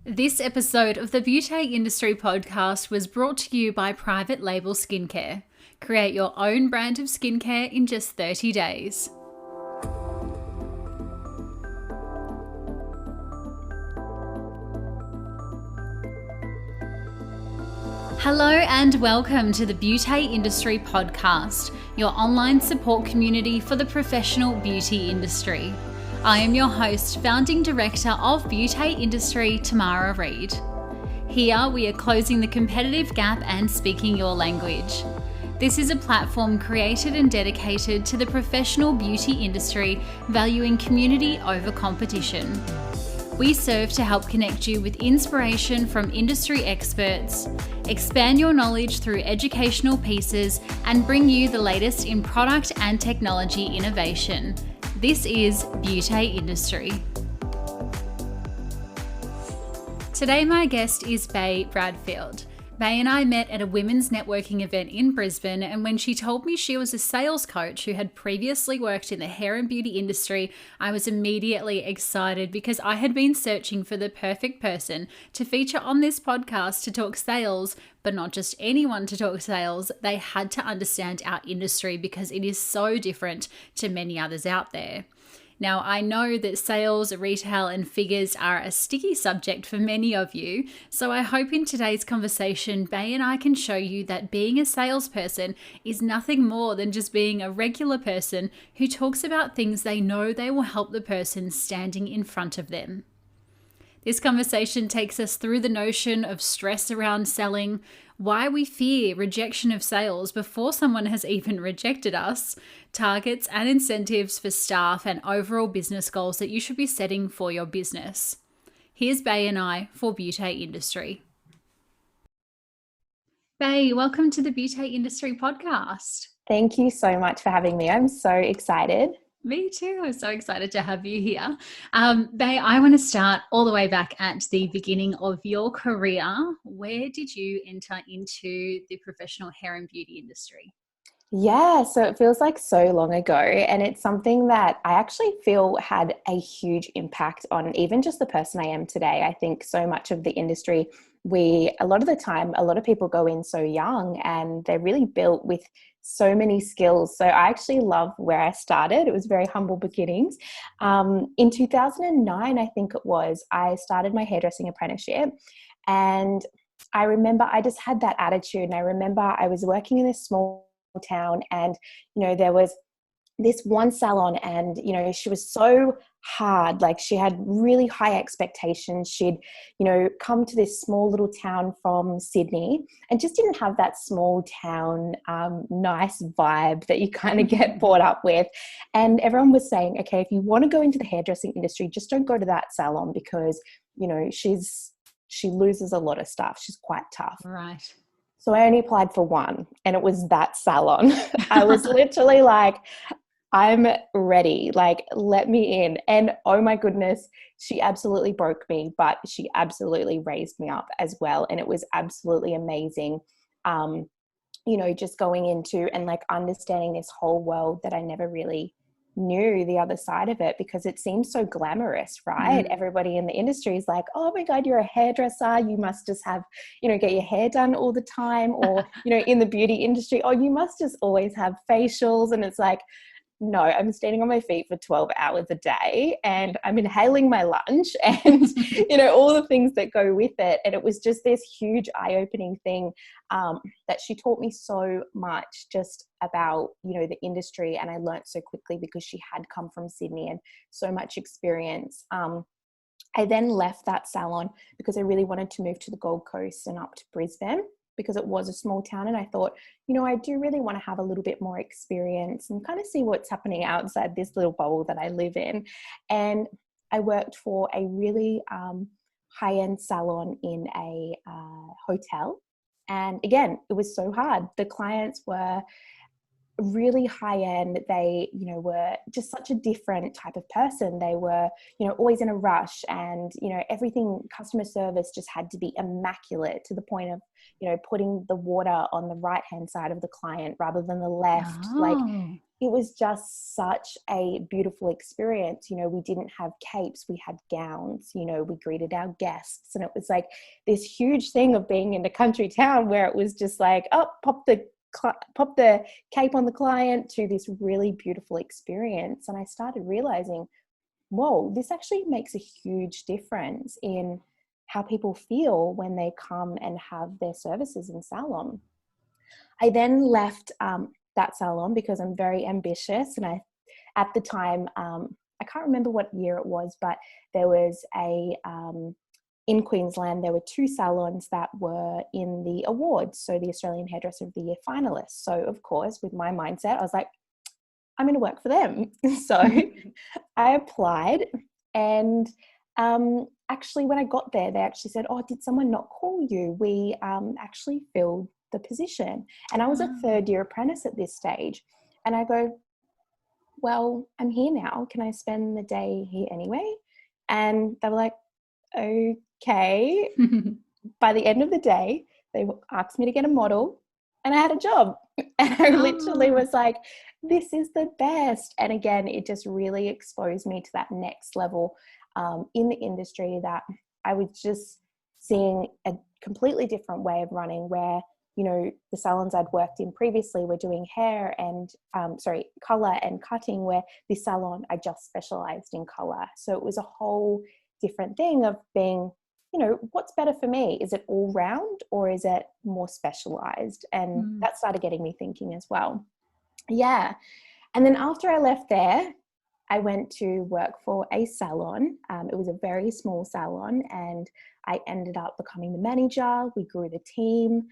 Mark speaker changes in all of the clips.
Speaker 1: This episode of the Beauty Industry podcast was brought to you by Private Label Skincare. Create your own brand of skincare in just 30 days. Hello and welcome to the Beauty Industry podcast, your online support community for the professional beauty industry. I am your host, founding director of Beauty Industry, Tamara Reid. Here we are closing the competitive gap and speaking your language. This is a platform created and dedicated to the professional beauty industry, valuing community over competition. We serve to help connect you with inspiration from industry experts, expand your knowledge through educational pieces, and bring you the latest in product and technology innovation. This is Beauty Industry. Today my guest is Bay Bradfield. Bay and I met at a women's networking event in Brisbane, and when she told me she was a sales coach who had previously worked in the hair and beauty industry, I was immediately excited because I had been searching for the perfect person to feature on this podcast to talk sales, but not just anyone to talk sales. They had to understand our industry because it is so different to many others out there. Now, I know that sales, retail, and figures are a sticky subject for many of you, so I hope in today's conversation, Bay and I can show you that being a salesperson is nothing more than just being a regular person who talks about things they know they will help the person standing in front of them. This conversation takes us through the notion of stress around selling, why we fear rejection of sales before someone has even rejected us, targets and incentives for staff, and overall business goals that you should be setting for your business. Here's Bay and I for Beauty Industry. Bay, welcome to the Beauty Industry podcast.
Speaker 2: Thank you so much for having me. I'm so excited.
Speaker 1: Me too. I'm so excited to have you here. Bay, I want to start all the way back at the beginning of your career. Where did you enter into the professional hair and beauty industry?
Speaker 2: Yeah, so it feels like so long ago, and it's something that I actually feel had a huge impact on even just the person I am today. I think so much of the industry, a lot of the time, a lot of people go in so young and they're really built with so many skills. So I actually love where I started. It was very humble beginnings. In 2009, I think it was, I started my hairdressing apprenticeship, and I remember I just had that attitude. And I remember I was working in this small town, and there was this one salon, and she was so hard. Like, she had really high expectations. She'd come to this small little town from Sydney and just didn't have that small town nice vibe that you kind of get brought up with. And everyone was saying, okay, if you want to go into the hairdressing industry, just don't go to that salon because she loses a lot of stuff. She's quite tough.
Speaker 1: Right.
Speaker 2: So I only applied for one, and it was that salon. I was literally like, I'm ready, like, let me in. And oh my goodness, she absolutely broke me, but she absolutely raised me up as well. And it was absolutely amazing, just going into and like understanding this whole world that I never really knew the other side of it, because it seems so glamorous, right? Everybody in the industry is like, oh my God, you're a hairdresser. You must just have, get your hair done all the time. Or, in the beauty industry, oh, you must just always have facials. And it's like, no, I'm standing on my feet for 12 hours a day, and I'm inhaling my lunch and, all the things that go with it. And it was just this huge eye-opening thing that she taught me so much just about, the industry. And I learned so quickly because she had come from Sydney and so much experience. I then left that salon because I really wanted to move to the Gold Coast and up to Brisbane, because it was a small town. And I thought, I do really want to have a little bit more experience and kind of see what's happening outside this little bubble that I live in. And I worked for a really high-end salon in a hotel. And again, it was so hard. The clients were really high end. They, were just such a different type of person. They were, always in a rush, and, everything, customer service just had to be immaculate, to the point of, putting the water on the right hand side of the client rather than the left. Like,
Speaker 1: Oh.
Speaker 2: it was just such a beautiful experience. We didn't have capes, we had gowns. We greeted our guests, and it was like this huge thing of being in a country town where it was just like, oh, pop the cape on the client, to this really beautiful experience. And I started realizing, whoa, this actually makes a huge difference in how people feel when they come and have their services in salon. I then left that salon because I'm very ambitious. And at the time, I can't remember what year it was, but there was in Queensland, there were 2 salons that were in the awards. So the Australian Hairdresser of the Year finalists. So of course, with my mindset, I was like, I'm going to work for them. So I applied, and actually when I got there, they actually said, oh, did someone not call you? We actually filled the position. And I was a 3rd year apprentice at this stage. And I go, well, I'm here now. Can I spend the day here anyway? And they were like, okay. By the end of the day, they asked me to get a model, and I had a job. And I literally was like, this is the best. And again, it just really exposed me to that next level in the industry, that I was just seeing a completely different way of running, where, the salons I'd worked in previously were doing hair and, color and cutting, where this salon, I just specialized in color. So it was a whole different thing of being, what's better for me? Is it all round, or is it more specialized? And that started getting me thinking as well. Yeah. And then after I left there, I went to work for a salon. It was a very small salon, and I ended up becoming the manager. We grew the team.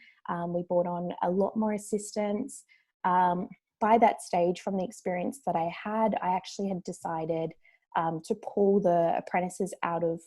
Speaker 2: We brought on a lot more assistants. By that stage, from the experience that I actually had decided to pull the apprentices out of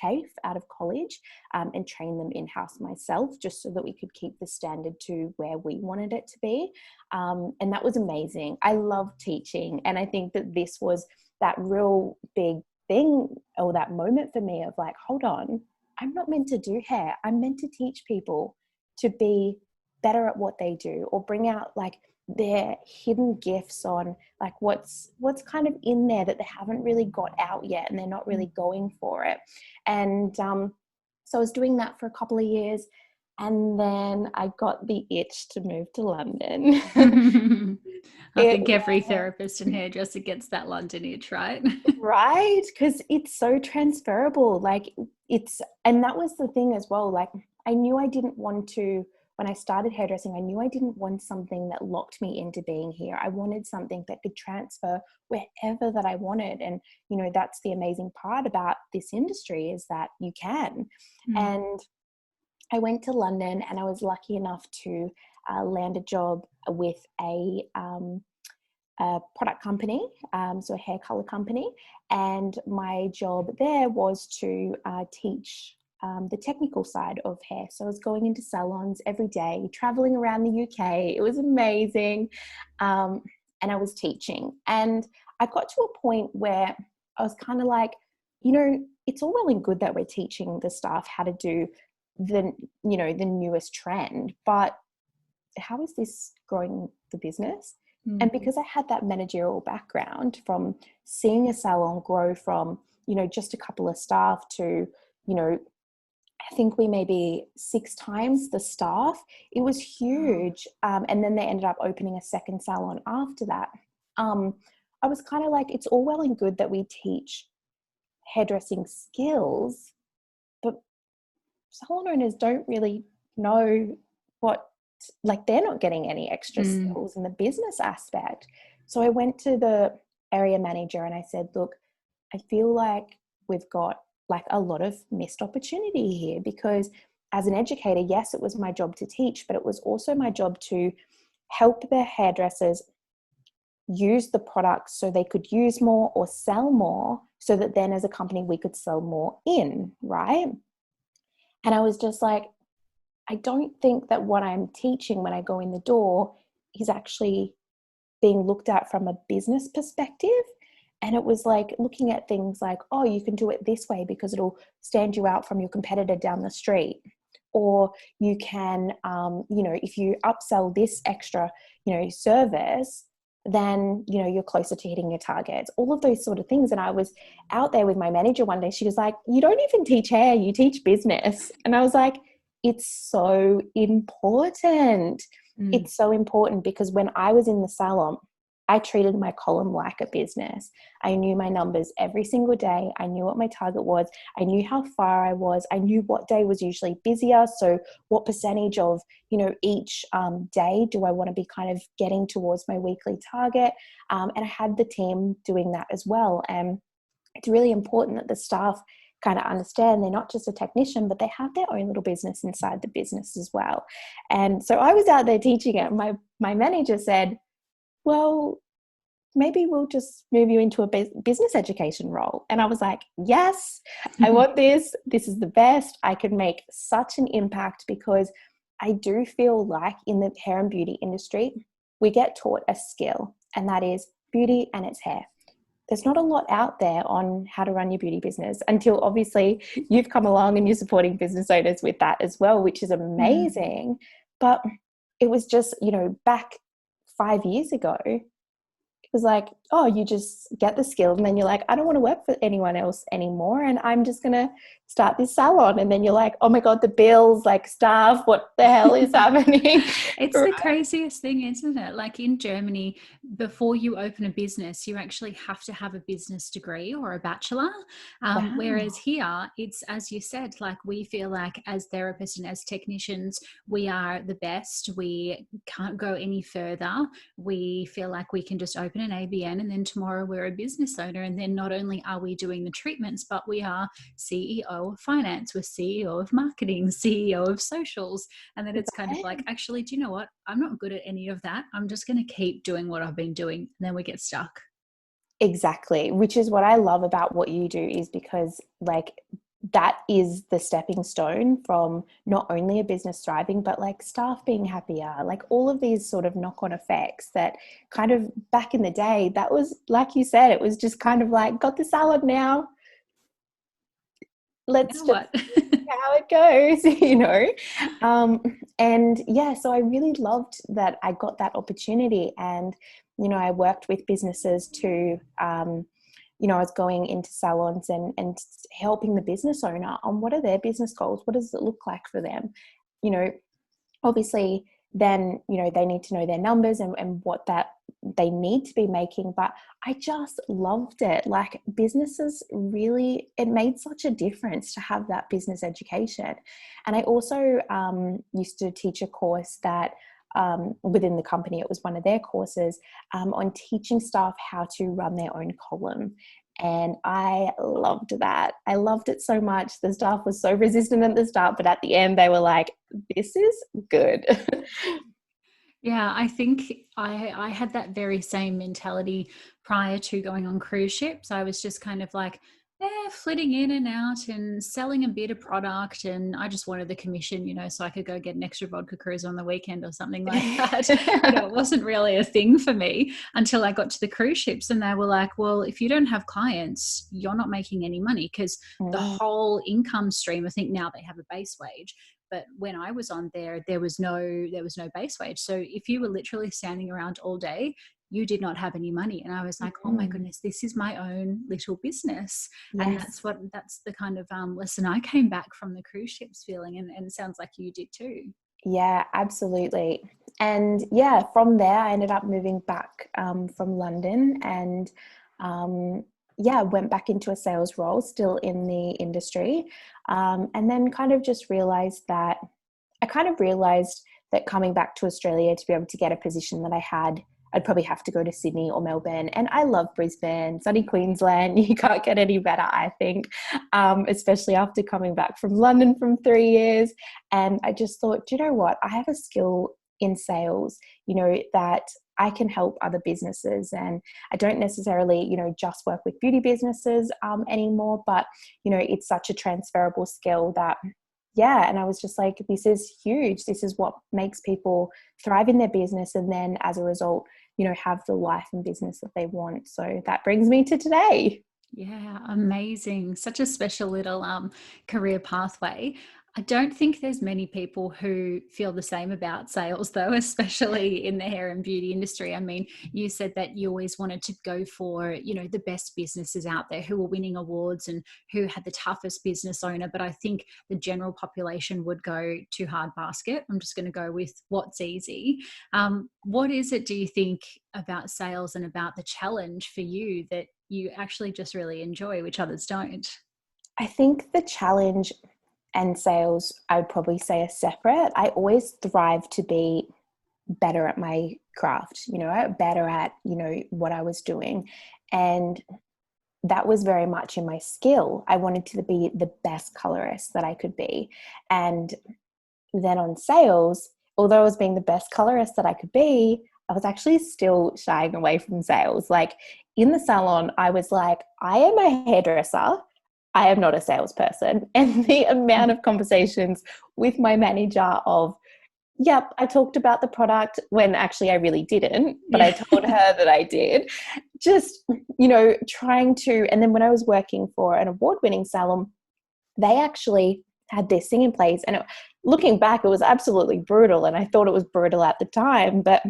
Speaker 2: TAFE, out of college, and train them in-house myself, just so that we could keep the standard to where we wanted it to be. And that was amazing. I love teaching. And I think that this was that real big thing, or that moment for me of like, hold on, I'm not meant to do hair. I'm meant to teach people to be better at what they do, or bring out like their hidden gifts on like what's kind of in there that they haven't really got out yet, and they're not really going for it. And so I was doing that for a couple of years, and then I got the itch to move to London.
Speaker 1: I think every therapist and hairdresser gets that London itch, right?
Speaker 2: Right, because it's so transferable. Like and that was the thing as well. Like, I knew I didn't want to, when I started hairdressing, I knew I didn't want something that locked me into being here. I wanted something that could transfer wherever that I wanted. And, that's the amazing part about this industry, is that you can. And I went to London, and I was lucky enough to land a job with a product company, so a hair color company. And my job there was to teach the technical side of hair. So I was going into salons every day, traveling around the UK. It was amazing. And I was teaching. And I got to a point where I was kind of like, it's all well and good that we're teaching the staff how to do the newest trend, but how is this growing the business? And because I had that managerial background from seeing a salon grow from, just a couple of staff to, I think we may be 6 times the staff. It was huge. And then they ended up opening a second salon after that. I was kind of like, it's all well and good that we teach hairdressing skills, but salon owners don't really know they're not getting any extra skills in the business aspect. So I went to the area manager and I said, look, I feel like we've got like a lot of missed opportunity here, because as an educator, yes, it was my job to teach, but it was also my job to help the hairdressers use the products so they could use more or sell more, so that then as a company we could sell more in, right? And I was just like, I don't think that what I'm teaching when I go in the door is actually being looked at from a business perspective. And it was like looking at things like, oh, you can do it this way because it'll stand you out from your competitor down the street. Or you can, if you upsell this extra, service, then, you're closer to hitting your targets, all of those sort of things. And I was out there with my manager one day. She was like, you don't even teach hair, you teach business. And I was like, it's so important. It's so important because when I was in the salon, I treated my column like a business. I knew my numbers every single day. I knew what my target was. I knew how far I was. I knew what day was usually busier. So what percentage of, each day do I want to be kind of getting towards my weekly target? And I had the team doing that as well. And it's really important that the staff kind of understand they're not just a technician, but they have their own little business inside the business as well. And so I was out there teaching it. My manager said, well, maybe we'll just move you into a business education role. And I was like, yes, I want this. This is the best. I could make such an impact because I do feel like in the hair and beauty industry, we get taught a skill, and that is beauty and it's hair. There's not a lot out there on how to run your beauty business until obviously you've come along and you're supporting business owners with that as well, which is amazing. But it was just, back 5 years ago, it was like, oh, you just get the skill and then you're like, I don't want to work for anyone else anymore, and I'm just going to start this salon. And then you're like, oh my God, the bills, like staff, what the hell is happening?
Speaker 1: It's the craziest thing, isn't it? Like in Germany, before you open a business, you actually have to have a business degree or a bachelor.
Speaker 2: Wow.
Speaker 1: Whereas here, it's, as you said, like we feel like as therapists and as technicians, we are the best. We can't go any further. We feel like we can just open an ABN and then tomorrow we're a business owner. And then not only are we doing the treatments, but we are CEO of finance, we're CEO of marketing, CEO of socials. And then it's kind of like, actually, do you know what? I'm not good at any of that. I'm just going to keep doing what I've been doing. And then we get stuck.
Speaker 2: Exactly. Which is what I love about what you do, is because like that is the stepping stone from not only a business thriving, but like staff being happier, like all of these sort of knock-on effects that kind of back in the day, that was, like you said, it was just kind of like, got the salad now. Let's just see how it goes, and yeah, so I really loved that I got that opportunity. And, I worked with businesses to, I was going into salons and helping the business owner on what are their business goals? What does it look like for them? Obviously then, they need to know their numbers and what that they need to be making. But I just loved it. Like businesses really, it made such a difference to have that business education. And I also used to teach a course that within the company, it was one of their courses on teaching staff how to run their own column. And I loved that. I loved it so much. The staff was so resistant at the start, but at the end they were like, this is good.
Speaker 1: Yeah, I think I had that very same mentality prior to going on cruise ships. I was just kind of like, flitting in and out and selling a bit of product. And I just wanted the commission, so I could go get an extra vodka cruise on the weekend or something like that. It wasn't really a thing for me until I got to the cruise ships, and they were like, well, if you don't have clients, you're not making any money, because the whole income stream, I think now they have a base wage. But when I was on there was no base wage. So if you were literally standing around all day, you did not have any money. And I was like, oh my goodness, this is my own little business. Yes. And that's the kind of lesson I came back from the cruise ships feeling. And it sounds like you did too.
Speaker 2: Yeah, absolutely. And yeah, from there, I ended up moving back from London and went back into a sales role, still in the industry. And then kind of just realized that coming back to Australia to be able to get a position that I had, I'd probably have to go to Sydney or Melbourne. And I love Brisbane, sunny Queensland. You can't get any better, I think, especially after coming back from London from 3 years. And I just thought, do you know what? I have a skill in sales, that I can help other businesses. And I don't necessarily, just work with beauty businesses anymore, but, it's such a transferable skill that, and I was just like, this is huge. This is what makes people thrive in their business. And then as a result, have the life and business that they want. So that brings me to today.
Speaker 1: Yeah, amazing. Such a special little career pathway. I don't think there's many people who feel the same about sales, though, especially in the hair and beauty industry. I mean, you said that you always wanted to go for, the best businesses out there who were winning awards and who had the toughest business owner. But I think the general population would go too hard basket. I'm just going to go with what's easy. What is it, do you think, about sales and about the challenge for you that you actually just really enjoy, which others don't?
Speaker 2: I think the challenge and sales, I would probably say, are separate. I always thrive to be better at my craft, better at, what I was doing. And that was very much in my skill. I wanted to be the best colorist that I could be. And then on sales, although I was being the best colorist that I could be, I was actually still shying away from sales. Like in the salon, I was like, I am a hairdresser. I am not a salesperson. And the amount of conversations with my manager of, yep, I talked about the product when actually I really didn't, but I told her that I did. Just, trying to, and then when I was working for an award-winning salon, they actually had this thing in place. And looking back, it was absolutely brutal. And I thought it was brutal at the time. But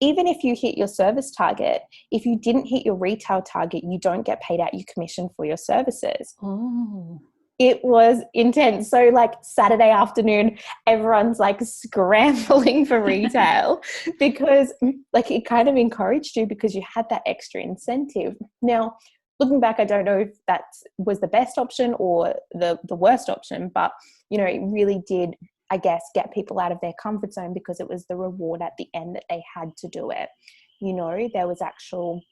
Speaker 2: even if you hit your service target, if you didn't hit your retail target, you don't get paid out your commission for your services.
Speaker 1: Oh.
Speaker 2: It was intense. So like Saturday afternoon, everyone's like scrambling for retail because like it kind of encouraged you because you had that extra incentive. Now, looking back, I don't know if that was the best option or the worst option, but, it really did, I guess, get people out of their comfort zone because it was the reward at the end that they had to do it. There was actual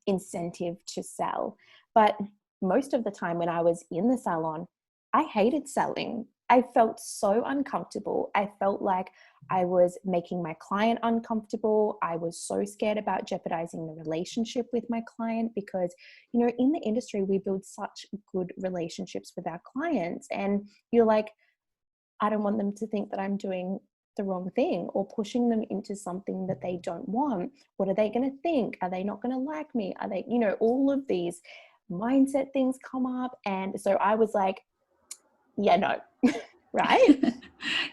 Speaker 2: incentive to sell. But most of the time when I was in the salon, I hated selling. I felt so uncomfortable. I felt like I was making my client uncomfortable. I was so scared about jeopardizing the relationship with my client because, in the industry, we build such good relationships with our clients. And you're like, I don't want them to think that I'm doing the wrong thing or pushing them into something that they don't want. What are they going to think? Are they not going to like me? Are they, all of these mindset things come up. And so I was like, yeah, no, right?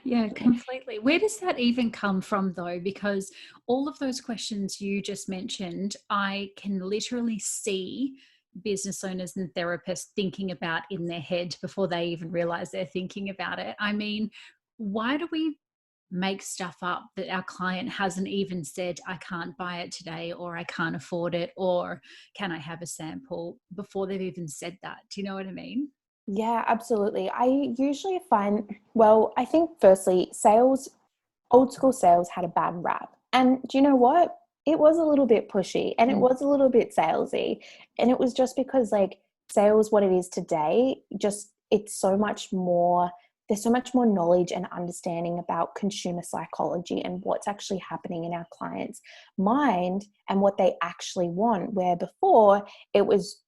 Speaker 1: Yeah, completely. Where does that even come from though? Because all of those questions you just mentioned, I can literally see business owners and therapists thinking about in their head before they even realize they're thinking about it. I mean, why do we make stuff up that our client hasn't even said, I can't buy it today, or I can't afford it, or can I have a sample, before they've even said that? Do you know what I mean?
Speaker 2: Yeah, absolutely. I usually find, I think firstly, old school sales had a bad rap. And do you know what? It was a little bit pushy and it was a little bit salesy. And it was just because like sales, what it is today, just it's so much more, there's so much more knowledge and understanding about consumer psychology and what's actually happening in our clients' mind and what they actually want. Where before it was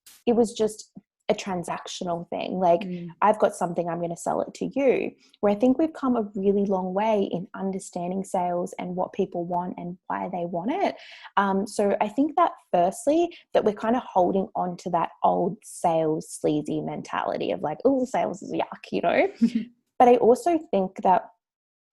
Speaker 2: just a transactional thing. Like I've got something, I'm going to sell it to you. Where I think we've come a really long way in understanding sales and what people want and why they want it. So I think that firstly, that we're kind of holding on to that old sales sleazy mentality of like, oh, sales is yuck, But I also think that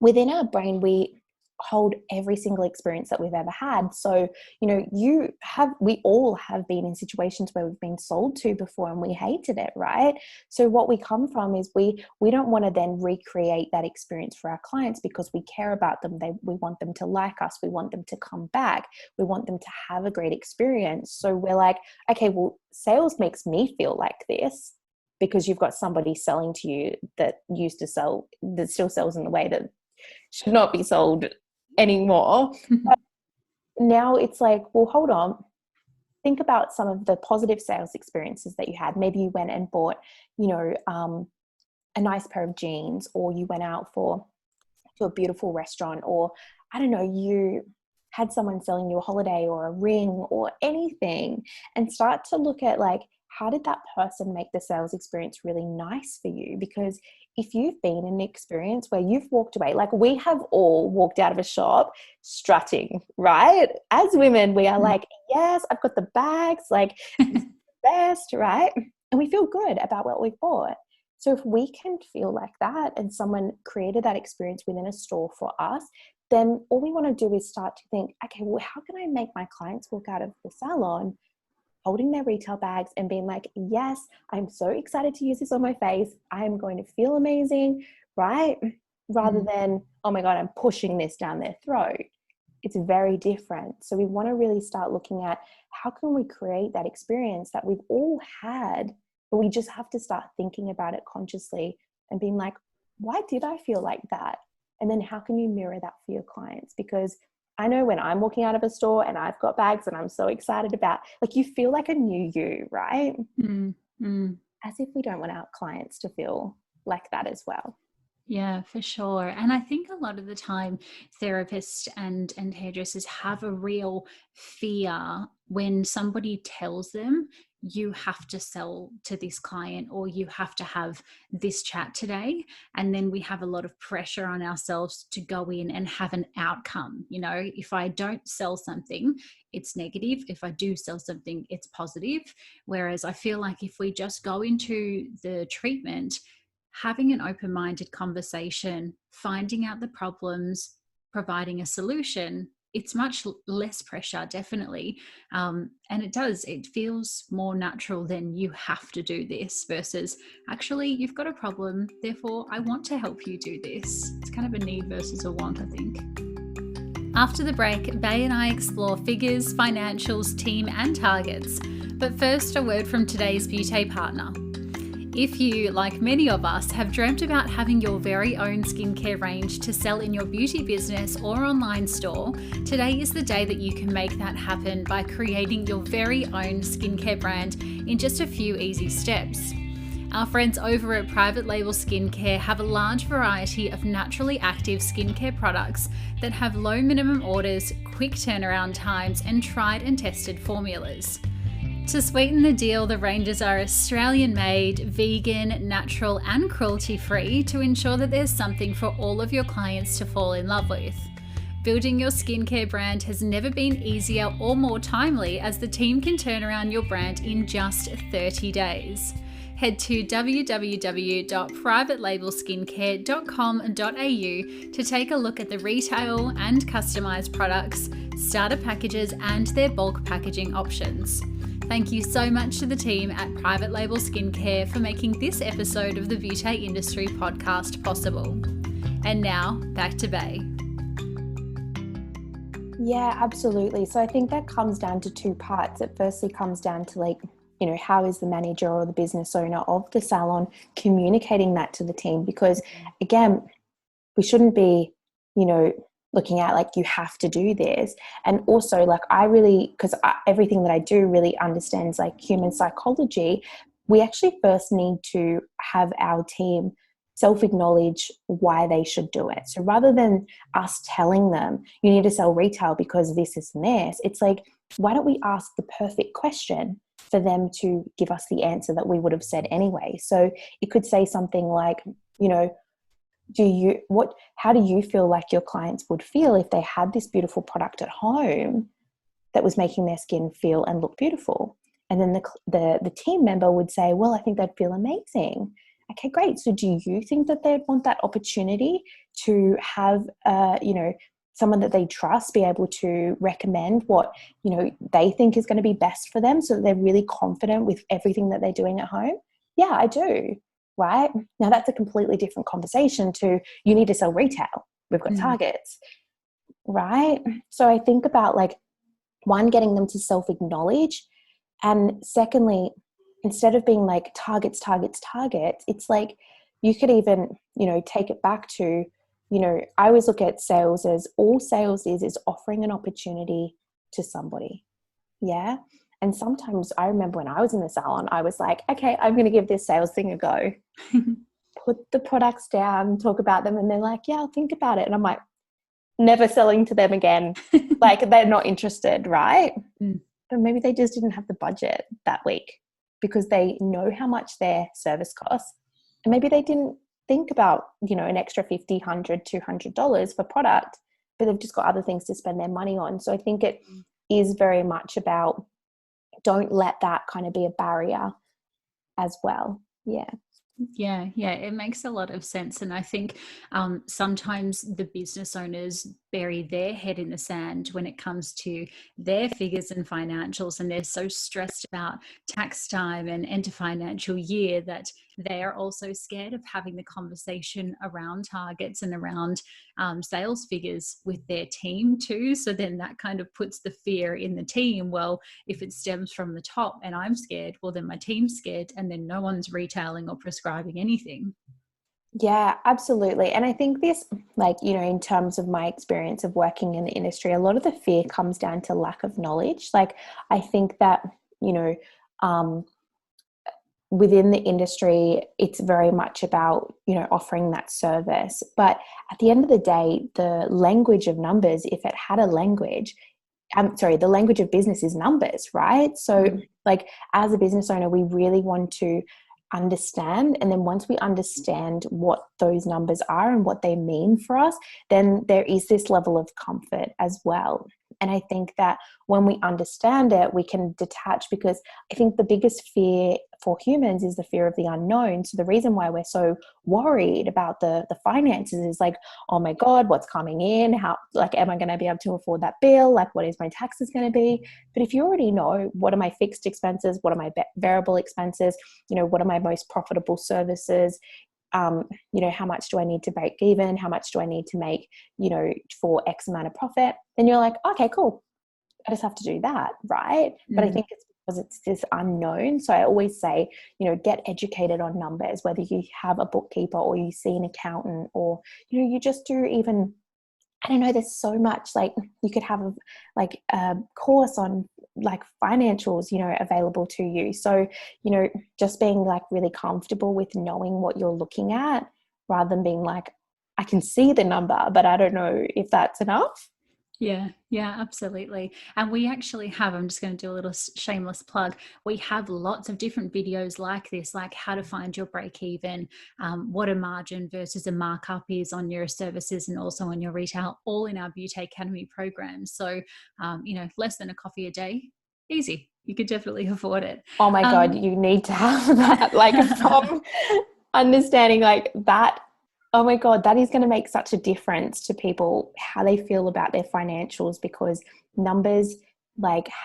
Speaker 2: within our brain, we hold every single experience that we've ever had. So, we all have been in situations where we've been sold to before and we hated it, right? So what we come from is we don't want to then recreate that experience for our clients because we care about them. We want them to like us. We want them to come back. We want them to have a great experience. So we're like, okay, well, sales makes me feel like this because you've got somebody selling to you that used to sell, that still sells in the way that should not be sold anymore. But now it's like, well, hold on. Think about some of the positive sales experiences that you had. Maybe you went and bought, a nice pair of jeans, or you went out to a beautiful restaurant, or I don't know, you had someone selling you a holiday or a ring or anything, and start to look at like, how did that person make the sales experience really nice for you? Because if you've been in an experience where you've walked away, like we have all walked out of a shop strutting, right? As women, we are like, yes, I've got the bags, like this is the best, right? And we feel good about what we've bought. So if we can feel like that and someone created that experience within a store for us, then all we want to do is start to think, okay, well, how can I make my clients walk out of the salon holding their retail bags and being like, yes, I'm so excited to use this on my face. I'm going to feel amazing, right? Rather than, oh my God, I'm pushing this down their throat. It's very different. So we want to really start looking at how can we create that experience that we've all had, but we just have to start thinking about it consciously and being like, why did I feel like that? And then how can you mirror that for your clients? Because I know when I'm walking out of a store and I've got bags and I'm so excited about, like, you feel like a new you, right? As if we don't want our clients to feel like that as well.
Speaker 1: Yeah, for sure. And I think a lot of the time therapists and hairdressers have a real fear when somebody tells them you have to sell to this client or you have to have this chat today. And then we have a lot of pressure on ourselves to go in and have an outcome. You know, if I don't sell something, it's negative. If I do sell something, it's positive. Whereas I feel like if we just go into the treatment having an open-minded conversation, finding out the problems, providing a solution, it's much less pressure, definitely. And it feels more natural than you have to do this versus actually you've got a problem, therefore I want to help you do this. It's kind of a need versus a want, I think. After the break, Bay and I explore figures, financials, team and targets. But first, a word from today's beauty partner. If you, like many of us, have dreamt about having your very own skincare range to sell in your beauty business or online store, today is the day that you can make that happen by creating your very own skincare brand in just a few easy steps. Our friends over at Private Label Skincare have a large variety of naturally active skincare products that have low minimum orders, quick turnaround times, and tried and tested formulas. To sweeten the deal, the ranges are Australian-made, vegan, natural and cruelty-free to ensure that there's something for all of your clients to fall in love with. Building your skincare brand has never been easier or more timely as the team can turn around your brand in just 30 days. Head to www.privatelabelskincare.com.au to take a look at the retail and customised products, starter packages and their bulk packaging options. Thank you so much to the team at Private Label Skincare for making this episode of the Beauty Industry podcast possible. And now, back to Bay.
Speaker 2: Yeah, absolutely. So I think that comes down to two parts. It firstly comes down to, like, you know, how is the manager or the business owner of the salon communicating that to the team? Because again, we shouldn't be, you know, looking at like, you have to do this. And also, like, because everything that I do really understands like human psychology, we actually first need to have our team self-acknowledge why they should do it. So rather than us telling them you need to sell retail because this is this, it's like, why don't we ask the perfect question for them to give us the answer that we would have said anyway? So it could say something like, you know, how do you feel like your clients would feel if they had this beautiful product at home that was making their skin feel and look beautiful? And then the team member would say, well, I think they'd feel amazing. Okay, great. So do you think that they'd want that opportunity to have, you know, someone that they trust be able to recommend what, you know, they think is going to be best for them so that they're really confident with everything that they're doing at home? Yeah, I do. Right? Now that's a completely different conversation to, you need to sell retail. We've got targets, right? So I think about, like, one, getting them to self-acknowledge, and secondly, instead of being like targets, it's like you could even, you know, take it back to, you know, I always look at sales as all sales is offering an opportunity to somebody. Yeah. And sometimes I remember when I was in the salon, I was like, okay, I'm going to give this sales thing a go. Put the products down, talk about them. And they're like, yeah, I'll think about it. And I'm like, never selling to them again. Like, they're not interested, right? But maybe they just didn't have the budget that week. because they know how much their service costs. And maybe they didn't think about, an extra $50, $100, $200 for product, but they've just got other things to spend their money on. So I think it is very much about, don't let that kind of be a barrier as well. Yeah.
Speaker 1: Yeah, it makes a lot of sense. And I think sometimes the business owners bury their head in the sand when it comes to their figures and financials, and they're so stressed about tax time and end of financial year that they are also scared of having the conversation around targets and around sales figures with their team too. So then that kind of puts the fear in the team. Well, if it stems from the top and I'm scared, well, then my team's scared, and then no one's retailing or prescribing anything.
Speaker 2: Yeah, absolutely. And I think this, in terms of my experience of working in the industry, a lot of the fear comes down to lack of knowledge. Like, I think that, within the industry, it's very much about, offering that service. But at the end of the day, the language of numbers, if it had a language, the language of business is numbers, right? So as a business owner, we really want to understand. And then once we understand what those numbers are and what they mean for us, then there is this level of comfort as well. And I think that when we understand it, we can detach, because I think the biggest fear for humans is the fear of the unknown. So the reason why we're so worried about the finances is like, oh my God, what's coming in? How, am I going to be able to afford that bill? What is my taxes going to be? But if you already know, what are my fixed expenses? What are my variable expenses? What are my most profitable services? How much do I need to break even? How much do I need to make, for X amount of profit? Then you're like, okay, cool. I just have to do that, right? But I think it's because it's this unknown. So I always say, get educated on numbers, whether you have a bookkeeper or you see an accountant, or, you just do even, I don't know, there's so much, you could have a course on financials, available to you. So, just being really comfortable with knowing what you're looking at, rather than being like, I can see the number, but I don't know if that's enough.
Speaker 1: Yeah, absolutely. And we actually have, I'm just going to do a little shameless plug. We have lots of different videos like this, like how to find your break even, what a margin versus a markup is on your services and also on your retail, all in our Beauty Academy program. So, less than a coffee a day, easy. You could definitely afford it.
Speaker 2: Oh my God, you need to have that, from understanding that. Oh my God, that is going to make such a difference to people, how they feel about their financials, because numbers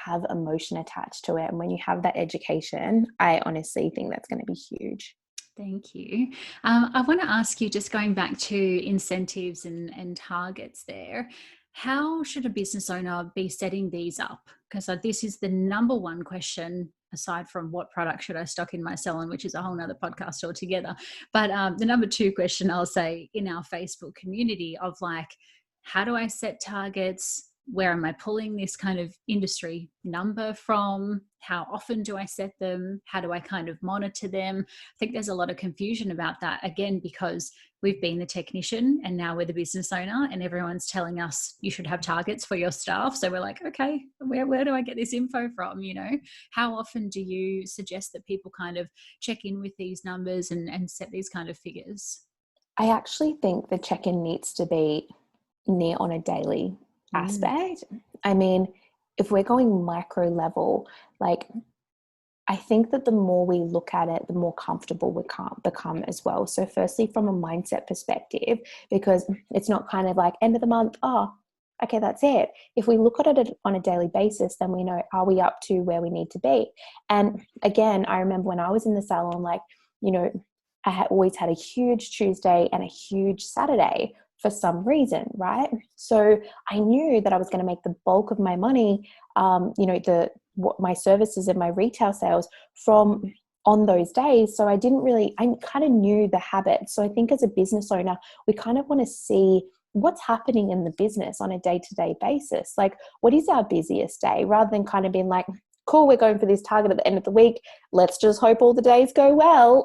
Speaker 2: have emotion attached to it. And when you have that education, I honestly think that's going to be huge.
Speaker 1: Thank you. I want to ask you, just going back to incentives and targets there, how should a business owner be setting these up? Because this is the number one question, aside from what product should I stock in my salon, which is a whole nother podcast altogether. But the number two question, I'll say, in our Facebook community of how do I set targets? Where am I pulling this kind of industry number from? How often do I set them? How do I kind of monitor them? I think there's a lot of confusion about that, again, because we've been the technician and now we're the business owner, and everyone's telling us you should have targets for your staff. So we're like, okay, where do I get this info from? How often do you suggest that people kind of check in with these numbers and set these kind of figures?
Speaker 2: I actually think the check-in needs to be near on a daily aspect. I mean, if we're going micro level, I think that the more we look at it, the more comfortable we can't become as well. So firstly, from a mindset perspective, because it's not kind of end of the month, oh, okay, that's it. If we look at it on a daily basis, then we know, are we up to where we need to be? And again, I remember when I was in the salon, I had always had a huge Tuesday and a huge Saturday for some reason, right? So I knew that I was going to make the bulk of my money, my services and my retail sales from on those days. So I kind of knew the habit. So I think as a business owner, we kind of want to see what's happening in the business on a day-to-day basis. What is our busiest day, rather than kind of being like, cool, we're going for this target at the end of the week. Let's just hope all the days go well.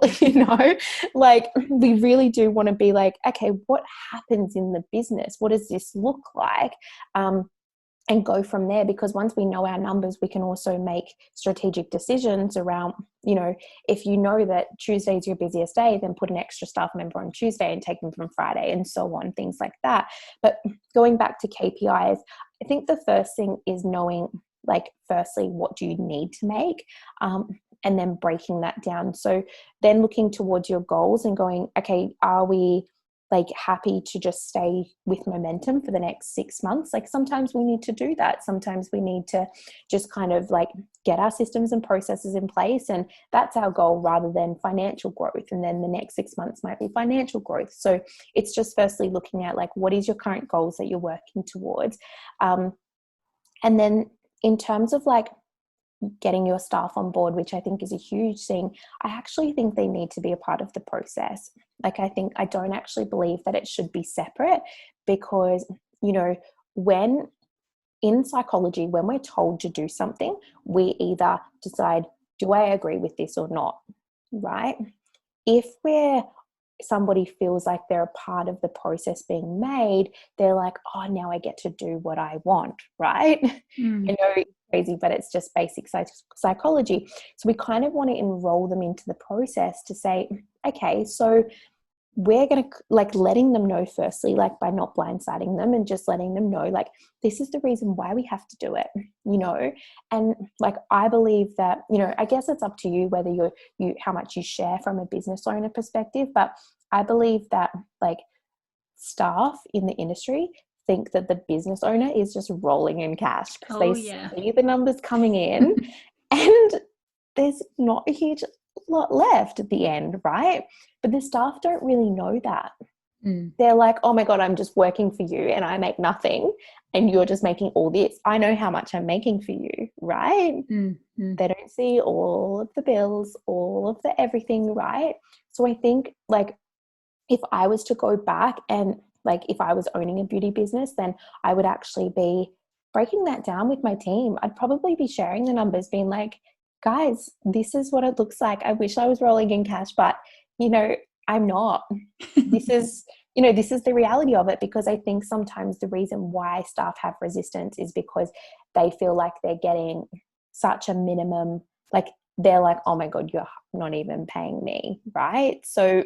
Speaker 2: We really do want to be okay, what happens in the business? What does this look like? and go from there, because once we know our numbers, we can also make strategic decisions around, if you know that Tuesday is your busiest day, then put an extra staff member on Tuesday and take them from Friday, and so on, things like that. But going back to KPIs, I think the first thing is knowing, like, firstly, what do you need to make? And then breaking that down. So then looking towards your goals and going, okay, are we like happy to just stay with momentum for the next 6 months? Like, sometimes we need to do that. Sometimes we need to just kind of like get our systems and processes in place, and that's our goal, rather than financial growth. And then the next 6 months might be financial growth. So it's just firstly looking at, like, what is your current goals that you're working towards? And then in terms of like getting your staff on board, which I think is a huge thing, I actually think they need to be a part of the process. Like, I don't actually believe that it should be separate, because, when in psychology, when we're told to do something, we either decide, do I agree with this or not? Right? If somebody feels like they're a part of the process being made, they're like, oh, now I get to do what I want, right? I know it's crazy, but it's just basic psychology. So we kind of want to enroll them into the process to say, okay, so we're going to, like, letting them know firstly, like, by not blindsiding them, and just letting them know, like, this is the reason why we have to do it, and like, I believe that, I guess it's up to you whether you how much you share from a business owner perspective, but I believe that, like, staff in the industry think that the business owner is just rolling in cash, because they see the numbers coming in and there's not a huge lot left at the end, right? But the staff don't really know that. They're like, oh my God, I'm just working for you and I make nothing, and you're just making all this. I know how much I'm making for you, right? They don't see all of the bills, all of the everything, right? So I think, like, if I was to go back and, like, if I was owning a beauty business, then I would actually be breaking that down with my team. I'd probably be sharing the numbers, being like, guys, this is what it looks like. I wish I was rolling in cash, but, I'm not. This is the reality of it, because I think sometimes the reason why staff have resistance is because they feel like they're getting such a minimum, like, they're like, oh my God, you're not even paying me, right? So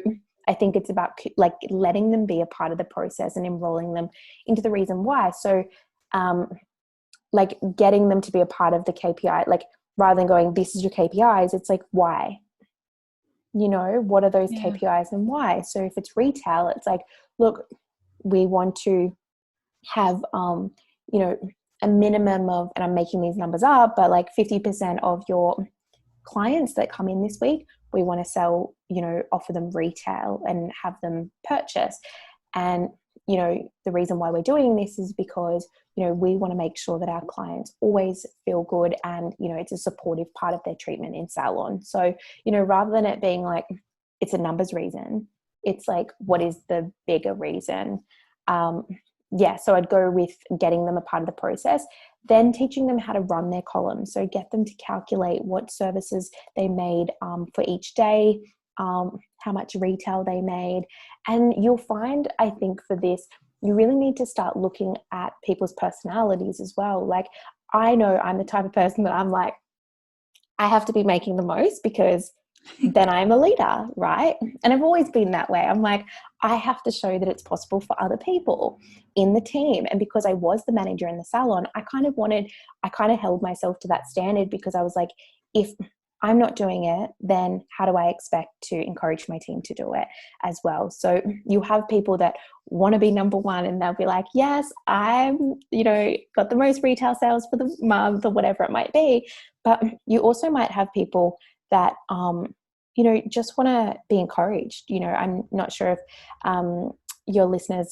Speaker 2: I think it's about, like, letting them be a part of the process and enrolling them into the reason why. So, like, getting them to be a part of the KPI, like, rather than going, this is your KPIs, it's like, why? What are those KPIs and why? So if it's retail, it's like, look, we want to have, a minimum of, and I'm making these numbers up, but like 50% of your clients that come in this week, we want to sell, offer them retail and have them purchase. And, the reason why we're doing this is because, we want to make sure that our clients always feel good, and, it's a supportive part of their treatment in salon. So, rather than it being like, it's a numbers reason, it's like, what is the bigger reason? So I'd go with getting them a part of the process, then teaching them how to run their columns. So get them to calculate what services they made for each day, how much retail they made. And you'll find, I think for this, you really need to start looking at people's personalities as well. Like, I know I'm the type of person that I'm like, I have to be making the most, because then I'm a leader, right? And I've always been that way. I'm like, I have to show that it's possible for other people in the team. And because I was the manager in the salon, I kind of held myself to that standard, because I was like, if I'm not doing it, then how do I expect to encourage my team to do it as well? So you have people that want to be number one, and they'll be like, yes, I'm, got the most retail sales for the month, or whatever it might be. But you also might have people that, just want to be encouraged. I'm not sure if your listeners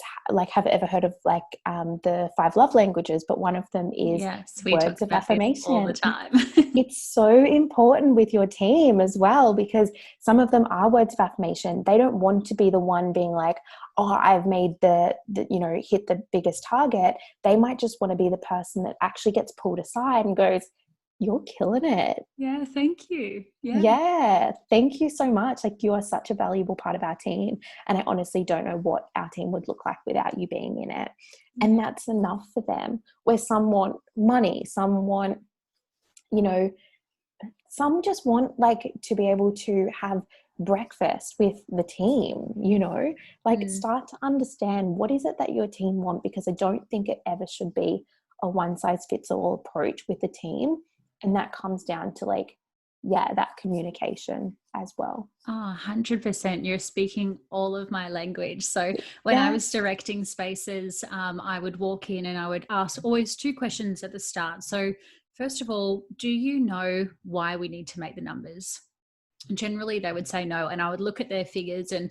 Speaker 2: have ever heard of the 5 love languages, but one of them is words of affirmation
Speaker 1: all the time.
Speaker 2: It's so important with your team as well, because some of them are words of affirmation. They don't want to be the one being like, oh, I've made the hit the biggest target. They might just want to be the person that actually gets pulled aside and goes, You're killing it.
Speaker 1: Yeah, thank you. Yeah.
Speaker 2: Yeah, thank you so much. Like, you are such a valuable part of our team. And I honestly don't know what our team would look like without you being in it. And that's enough for them. Where some want money, some want, you know, some just want like to be able to have breakfast with the team, like start to understand what is it that your team want, because I don't think it ever should be a one size fits all approach with the team. And that comes down to like, yeah, that communication as well.
Speaker 1: Oh, 100%. You're speaking all of my language. So when I
Speaker 2: Yeah.
Speaker 1: was directing spaces, I would walk in and I would ask always two questions at the start. So first of all, do you know why we need to make the numbers? Generally they would say no, and I would look at their figures, and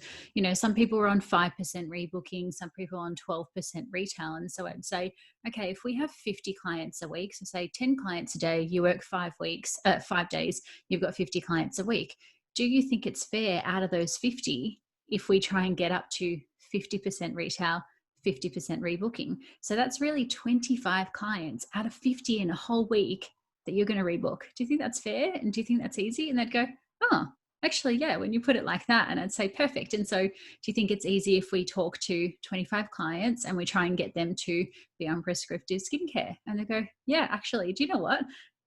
Speaker 1: some people were on 5% rebooking, some people on 12% retail, and so I'd say, okay, if we have 50 clients a week, so say 10 clients a day, you work 5 days, you've got 50 clients a week. Do you think it's fair out of those 50 if we try and get up to 50% retail, 50% rebooking? So that's really 25 clients out of 50 in a whole week that you're going to rebook. Do you think that's fair? And do you think that's easy? And they'd go, oh, actually, yeah, when you put it like that. And I'd say, perfect. And so do you think it's easy if we talk to 25 clients and we try and get them to be on prescriptive skincare? And they go, yeah, actually, do you know what?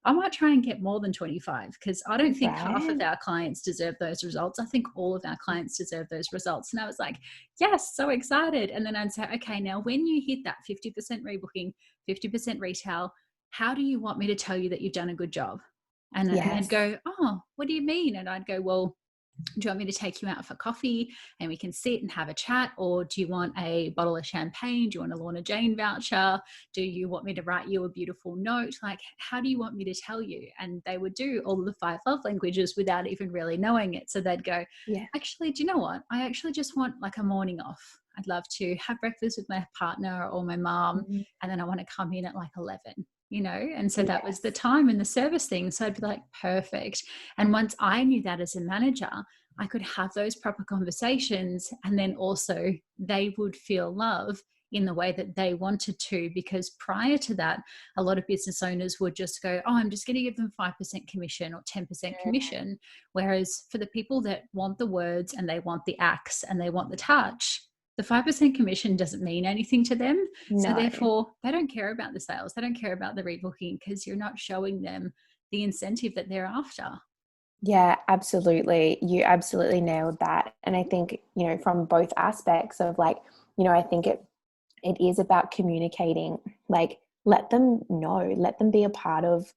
Speaker 1: I might try and get more than 25, because I don't think half of our clients deserve those results. I think all of our clients deserve those results. And I was like, yes, so excited. And then I'd say, okay, now when you hit that 50% rebooking, 50% retail, how do you want me to tell you that you've done a good job? And they'd go, oh, what do you mean? And I'd go, well, do you want me to take you out for coffee and we can sit and have a chat? Or do you want a bottle of champagne? Do you want a Lorna Jane voucher? Do you want me to write you a beautiful note? Like, how do you want me to tell you? And they would do all the 5 love languages without even really knowing it. So they'd go,
Speaker 2: Yeah.
Speaker 1: actually, do you know what? I actually just want like a morning off. I'd love to have breakfast with my partner or my mom, and then I want to come in at like 11. And so that was the time and the service thing. So I'd be like, perfect. And once I knew that as a manager, I could have those proper conversations, and then also they would feel love in the way that they wanted to, because prior to that, a lot of business owners would just go, oh, I'm just going to give them 5% commission or 10% commission. Whereas for the people that want the words and they want the acts and they want the touch, the 5% commission doesn't mean anything to them.
Speaker 2: No.
Speaker 1: So therefore, they don't care about the sales. They don't care about the rebooking, because you're not showing them the incentive that they're after.
Speaker 2: Yeah, absolutely. You absolutely nailed that. And I think, from both aspects of like, I think it is about communicating, like let them know, let them be a part of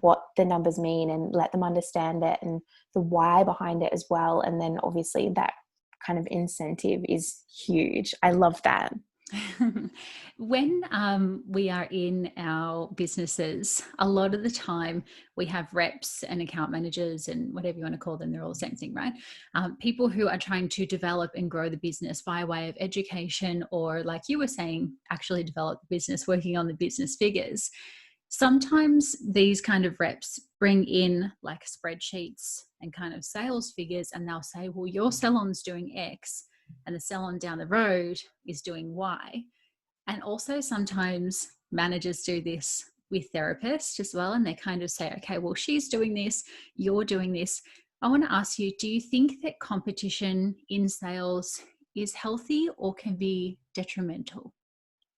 Speaker 2: what the numbers mean, and let them understand it and the why behind it as well. And then obviously that kind of incentive is huge. I love that.
Speaker 1: When we are in our businesses, a lot of the time we have reps and account managers and whatever you want to call them, they're all the same thing, right? People who are trying to develop and grow the business by way of education, or like you were saying, actually develop the business, working on the business figures. Sometimes these kind of reps bring in like spreadsheets and kind of sales figures, and they'll say, well, your salon's doing X and the salon down the road is doing Y. And also sometimes managers do this with therapists as well. And they kind of say, okay, well, she's doing this, you're doing this. I want to ask you, do you think that competition in sales is healthy or can be detrimental?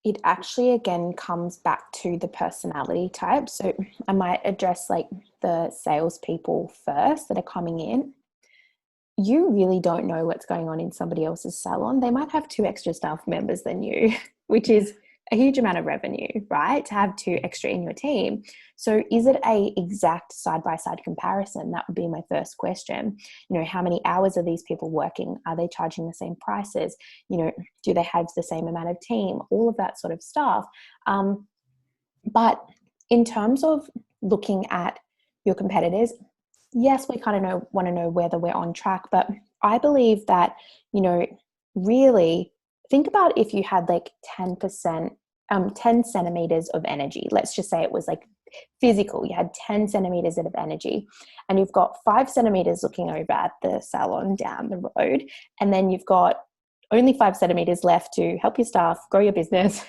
Speaker 2: It actually, again, comes back to the personality type. So I might address like the salespeople first that are coming in. You really don't know what's going on in somebody else's salon. They might have 2 extra staff members than you, which is a huge amount of revenue, right? To have 2 extra in your team. So is it a exact side-by-side comparison? That would be my first question. How many hours are these people working? Are they charging the same prices? Do they have the same amount of team? All of that sort of stuff. But in terms of looking at your competitors, yes, we kind of want to know whether we're on track, but I believe that, really think about if you had like 10 centimeters of energy. Let's just say it was like physical. You had 10 centimeters of energy, and you've got 5 centimeters looking over at the salon down the road. And then you've got only 5 centimeters left to help your staff, grow your business,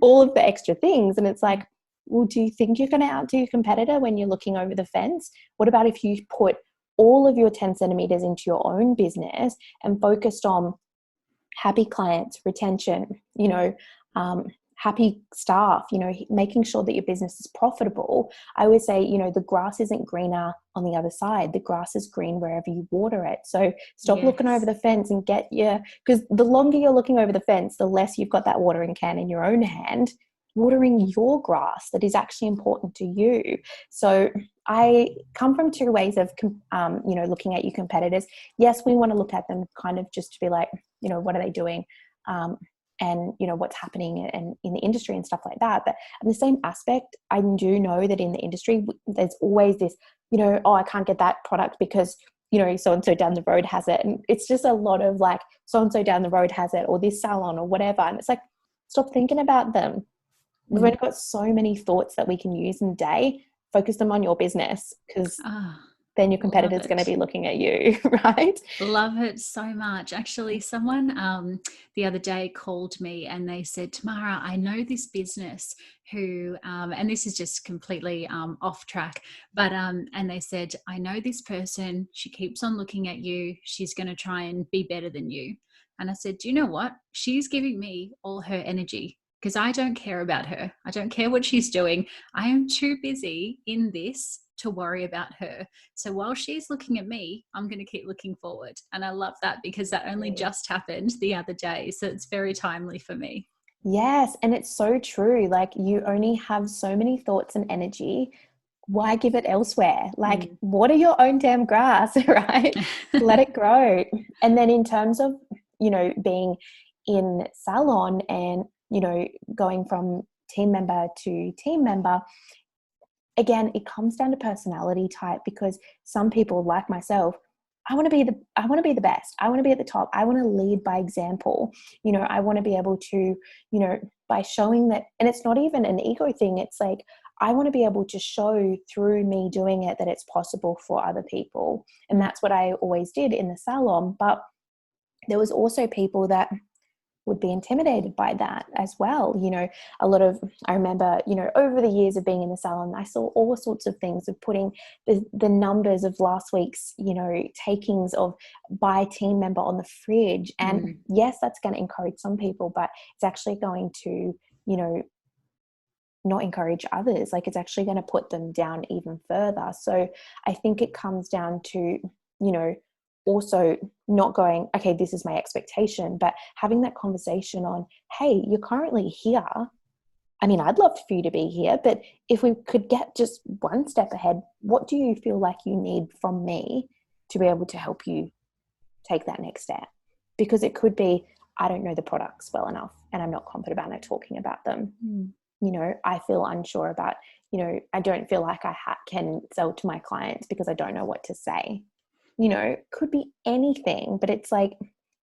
Speaker 2: all of the extra things. And it's like, well, do you think you're going to outdo your competitor when you're looking over the fence? What about if you put all of your 10 centimeters into your own business and focused on happy clients, retention, happy staff, making sure that your business is profitable? I always say, the grass isn't greener on the other side. The grass is green wherever you water it. So stop looking over the fence and because the longer you're looking over the fence, the less you've got that watering can in your own hand, watering your grass that is actually important to you. So I come from two ways of, looking at your competitors. Yes, we want to look at them kind of just to be like, what are they doing? And what's happening in the industry and stuff like that. But in the same aspect, I do know that in the industry, there's always this, I can't get that product because, so-and-so down the road has it. And it's just a lot of like, so-and-so down the road has it, or this salon or whatever. And it's like, stop thinking about them. We've only got so many thoughts that we can use in a day. Focus them on your business, because then your competitor's going to be looking at you, right?
Speaker 1: Love it so much. Actually, someone the other day called me and they said, Tamara, I know this business who, and this is just completely off track, but, and they said, I know this person, she keeps on looking at you. She's going to try and be better than you. And I said, do you know what? She's giving me all her energy, because I don't care about her. I don't care what she's doing. I am too busy in this to worry about her. So while she's looking at me, I'm going to keep looking forward. And I love that, because that only just happened the other day. So it's very timely for me.
Speaker 2: Yes. And it's so true. Like, you only have so many thoughts and energy. Why give it elsewhere? Like, water your own damn grass, right? Let it grow. And then in terms of, being in salon and, going from team member to team member, again, it comes down to personality type, because some people, like myself, I want to be the best. I want to be at the top. I want to lead by example. I want to be able to, by showing that, and it's not even an ego thing. It's like, I want to be able to show through me doing it that it's possible for other people. And that's what I always did in the salon. But there was also people that would be intimidated by that as well. I remember, over the years of being in the salon, I saw all sorts of things of putting the numbers of last week's, takings of by team member on the fridge. And yes, that's going to encourage some people, but it's actually going to, not encourage others. Like, it's actually going to put them down even further. So I think it comes down to, also not going, okay, this is my expectation, but having that conversation on, hey, you're currently here. I mean, I'd love for you to be here, but if we could get just one step ahead, what do you feel like you need from me to be able to help you take that next step? Because it could be, I don't know the products well enough and I'm not confident about talking about them. I feel unsure about, I don't feel like I can sell to my clients because I don't know what to say. Could be anything, but it's like,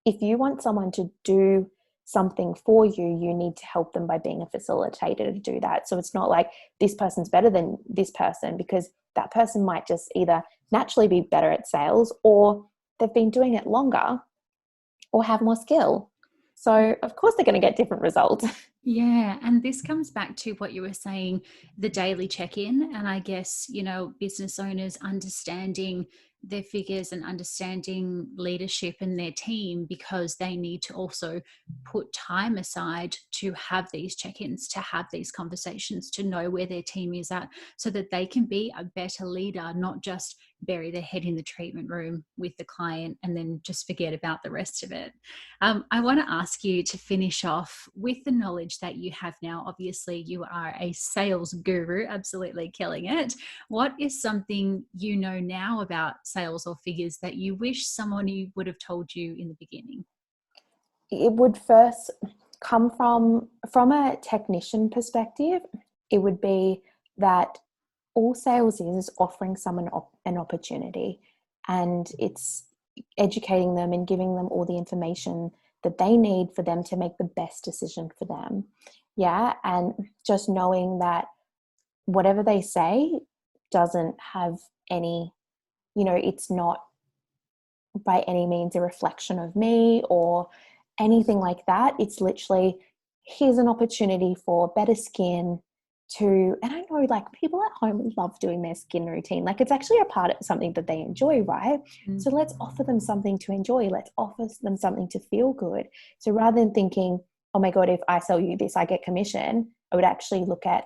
Speaker 2: if you want someone to do something for you, you need to help them by being a facilitator to do that. So it's not like this person's better than this person, because that person might just either naturally be better at sales, or they've been doing it longer, or have more skill. So of course they're going to get different results.
Speaker 1: Yeah. And this comes back to what you were saying, the daily check-in. And I guess, business owners understanding their figures and understanding leadership and their team, because they need to also put time aside to have these check-ins, to have these conversations, to know where their team is at, so that they can be a better leader, not just bury their head in the treatment room with the client and then just forget about the rest of it. I want to ask you to finish off with the knowledge that you have now. Obviously, you are a sales guru, absolutely killing it. What is something you know now about sales or figures that you wish someone would have told you in the beginning?
Speaker 2: It would first come from a technician perspective. It would be that all sales is offering someone an opportunity, and it's educating them and giving them all the information that they need for them to make the best decision for them. Yeah. And just knowing that whatever they say doesn't have any, it's not by any means a reflection of me or anything like that. It's literally, here's an opportunity for better skin, and I know like people at home love doing their skin routine. Like it's actually a part of something that they enjoy, right?
Speaker 1: Mm.
Speaker 2: So let's offer them something to enjoy. Let's offer them something to feel good. So rather than thinking, oh my God, if I sell you this, I get commission, I would actually look at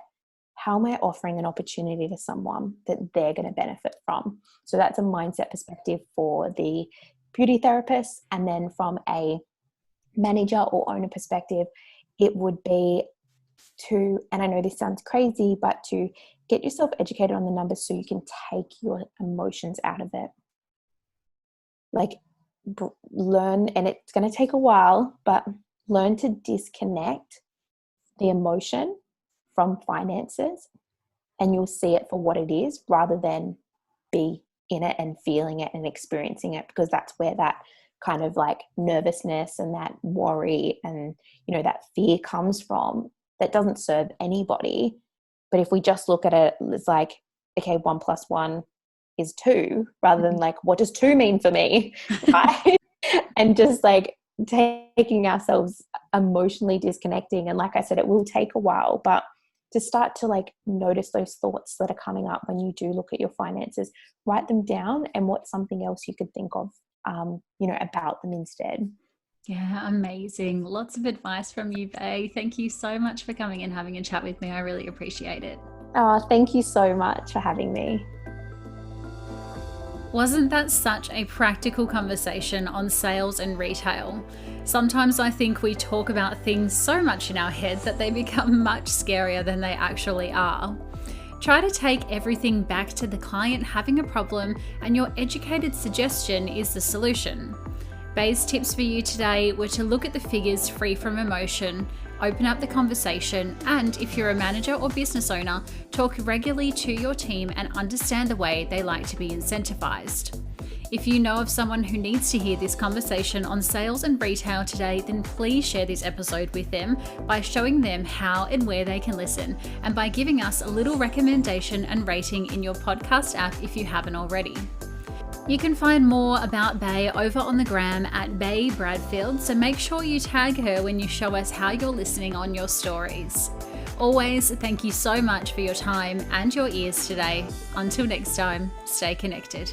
Speaker 2: how am I offering an opportunity to someone that they're going to benefit from? So that's a mindset perspective for the beauty therapist. And then from a manager or owner perspective, it would be to, and I know this sounds crazy, but to get yourself educated on the numbers so you can take your emotions out of it. Like learn, and it's going to take a while, but learn to disconnect the emotion from finances, and you'll see it for what it is rather than be in it and feeling it and experiencing it, because that's where that kind of like nervousness and that worry and, you know, that fear comes from. That doesn't serve anybody. But if we just look at it as like, okay, 1 + 1 is 2, rather than like, what does 2 mean for me? Right? And just like taking ourselves emotionally disconnecting. And like I said, it will take a while, but to start to like notice those thoughts that are coming up when you do look at your finances, write them down, and what's something else you could think of, you know, about them instead.
Speaker 1: Yeah, amazing. Lots of advice from you, Bay. Thank you so much for coming and having a chat with me. I really appreciate it.
Speaker 2: Oh, thank you so much for having me.
Speaker 1: Wasn't that such a practical conversation on sales and retail? Sometimes I think we talk about things so much in our head that they become much scarier than they actually are. Try to take everything back to the client having a problem, and your educated suggestion is the solution. Bay's tips for you today were to look at the figures free from emotion, open up the conversation, and if you're a manager or business owner, talk regularly to your team and understand the way they like to be incentivized. If you know of someone who needs to hear this conversation on sales and retail today, then please share this episode with them by showing them how and where they can listen, and by giving us a little recommendation and rating in your podcast app if you haven't already. You can find more about Bay over on the gram at Bay Bradfield, so make sure you tag her when you show us how you're listening on your stories. Always, thank you so much for your time and your ears today. Until next time, stay connected.